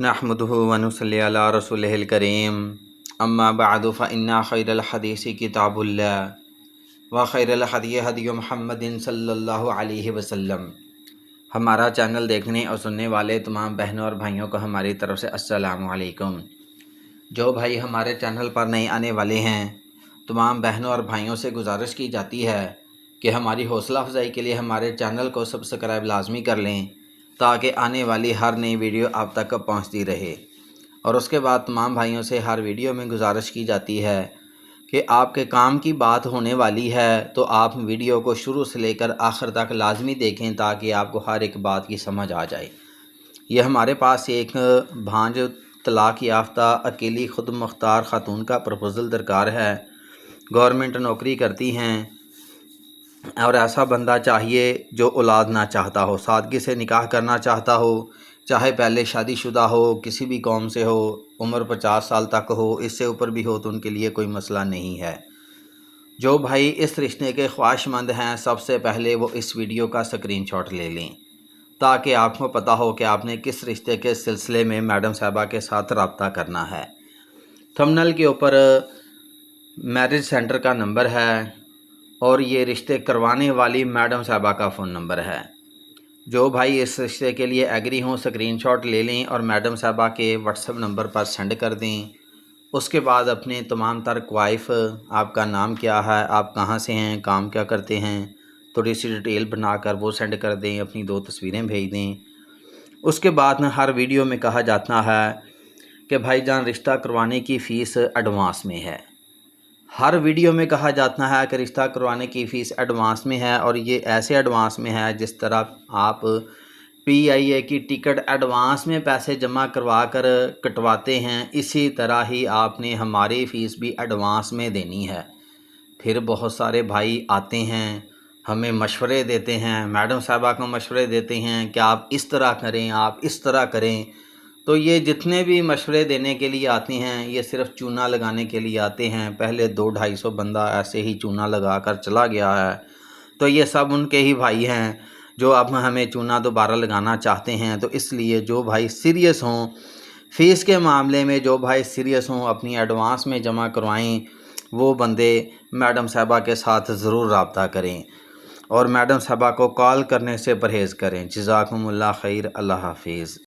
नहमदुहु व नुसल्ली अला रसूलिहिल करीम अम्मा बअदु फ़इन्ना खैरल हदीसी किताबुल्लाह व खैरल हदी हदी मुहम्मदिन सल्लल्लाहु अलैहि वसल्लम। हमारा चैनल देखने और सुनने वाले तमाम बहनों और भाइयों को हमारी तरफ से अस्सलामु अलैकुम। जो भाई हमारे चैनल पर नए आने वाले हैं, तमाम बहनों और भाइयों से गुजारिश की जाती है कि हमारी हौसला अफजाई के लिए हमारे चैनल को सब्सक्राइब लाजमी कर लें ताकि आने वाली हर नई वीडियो आप तक पहुंचती रहे। और उसके बाद तमाम भाइयों से हर वीडियो में गुजारिश की जाती है कि आपके काम की बात होने वाली है तो आप वीडियो को शुरू से लेकर आखिर तक लाजमी देखें ताकि आपको हर एक बात की समझ आ जाए। यह हमारे पास एक भांज तलाक याफ्ता अकेली खुद मुख्तार ख़ातून का प्रपोज़ल दरकार है। गवर्नमेंट नौकरी करती हैं और ऐसा बंदा चाहिए जो औलाद ना चाहता हो, सादगी से निकाह करना चाहता हो, चाहे पहले शादीशुदा हो, किसी भी कौम से हो, उम्र 50 साल तक हो, इससे ऊपर भी हो तो उनके लिए कोई मसला नहीं है। जो भाई इस रिश्ते के ख्वाहिशमंद हैं, सबसे पहले वो इस वीडियो का स्क्रीनशॉट ले लें ताकि आपको पता हो कि आपने किस रिश्ते के सिलसिले में मैडम साहबा के साथ रब्ता करना है। थंबनेल के ऊपर मैरिज सेंटर का नंबर है और ये रिश्ते करवाने वाली मैडम साहबा का फ़ोन नंबर है। जो भाई इस रिश्ते के लिए एग्री हों, स्क्रीनशॉट ले लें और मैडम साहबा के व्हाट्सएप नंबर पर सेंड कर दें। उसके बाद अपने तमाम तर क्वाइफ, आपका नाम क्या है, आप कहाँ से हैं, काम क्या करते हैं, थोड़ी सी डिटेल बनाकर वो सेंड कर दें, अपनी 2 तस्वीरें भेज दें। उसके बाद हर वीडियो में कहा जाता है कि भाईजान रिश्ता करवाने की फ़ीस एडवांस में है। हर वीडियो में कहा जाता है कि रिश्ता करवाने की फ़ीस एडवांस में है और ये ऐसे एडवांस में है जिस तरह आप PIA की टिकट एडवांस में पैसे जमा करवा कर कटवाते हैं, इसी तरह ही आपने हमारी फ़ीस भी एडवांस में देनी है। फिर बहुत सारे भाई आते हैं, हमें मशवरे देते हैं, मैडम साहबा को मशवरे देते हैं कि आप इस तरह करें, आप इस तरह करें। तो ये जितने भी मशवरे देने के लिए आते हैं ये सिर्फ चूना लगाने के लिए आते हैं। पहले 200-250 बंदा ऐसे ही चूना लगा कर चला गया है, तो ये सब उनके ही भाई हैं जो अब हमें चूना दोबारा लगाना चाहते हैं। तो इसलिए जो भाई सीरियस हों फ़ीस के मामले में, जो भाई सीरियस हों अपनी एडवांस में जमा करवाएं, वो बंदे मैडम साहबा के साथ ज़रूर रब्ता करें और मैडम साहबा को कॉल करने से परहेज़ करें। जज़ाकुमुल्लाह खैर, अल्लाह हाफिज़।